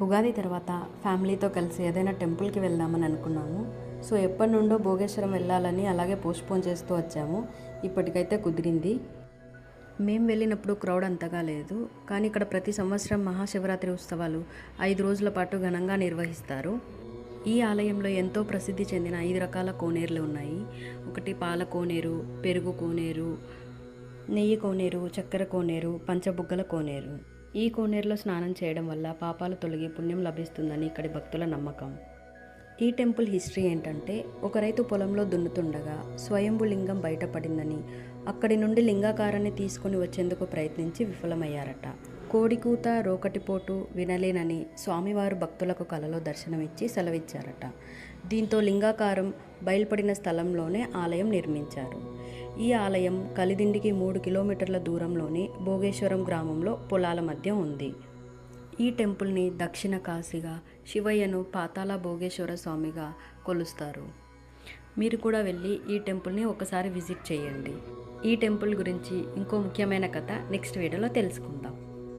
ఉగాది తర్వాత ఫ్యామిలీతో కలిసి ఏదైనా టెంపుల్కి వెళ్దామని అనుకున్నాము. సో ఎప్పటి నుండో భోగేశ్వరం వెళ్ళాలని అలాగే పోస్ట్పోన్ చేస్తూ వచ్చాము. ఇప్పటికైతే కుదిరింది. మేము వెళ్ళినప్పుడు క్రౌడ్ అంతగా లేదు, కానీ ఇక్కడ ప్రతి సంవత్సరం మహాశివరాత్రి ఉత్సవాలు 5 రోజుల పాటు ఘనంగా నిర్వహిస్తారు. ఈ ఆలయంలో ఎంతో ప్రసిద్ధి చెందిన 5 రకాల కోనేరులు ఉన్నాయి. ఒకటి పాల కోనేరు, పెరుగు కోనేరు, నెయ్యి కోనేరు, చక్కెర కోనేరు, పంచబుగ్గల కోనేరు. ఈ కోనేరులో స్నానం చేయడం వల్ల పాపాలు తొలగి పుణ్యం లభిస్తుందని ఇక్కడి భక్తుల నమ్మకం. ఈ టెంపుల్ హిస్టరీ ఏంటంటే, ఒక రైతు పొలంలో దున్నుతుండగా స్వయంభు లింగం బయటపడిందని అక్కడి నుండి లింగాకారాన్ని తీసుకుని వచ్చేందుకు ప్రయత్నించి విఫలమయ్యారట. కోడికూత, రోకటిపోటు వినలేనని స్వామివారు భక్తులకు కలలో దర్శనమిచ్చి సెలవిచ్చారట. దీంతో లింగాకారం బయలుపడిన స్థలంలోనే ఆలయం నిర్మించారు. ఈ ఆలయం కలిదిండికి 3 కిలోమీటర్ల దూరంలోని భోగేశ్వరం గ్రామంలో పొలాల మధ్య ఉంది. ఈ టెంపుల్ని దక్షిణ కాశీగా, శివయ్యను పాతాళ భోగేశ్వర స్వామిగా కొలుస్తారు. మీరు కూడా వెళ్ళి ఈ టెంపుల్ని ఒకసారి విజిట్ చేయండి. ఈ టెంపుల్ గురించి ఇంకో ముఖ్యమైన కథ నెక్స్ట్ వీడియోలో తెలుసుకుందాం.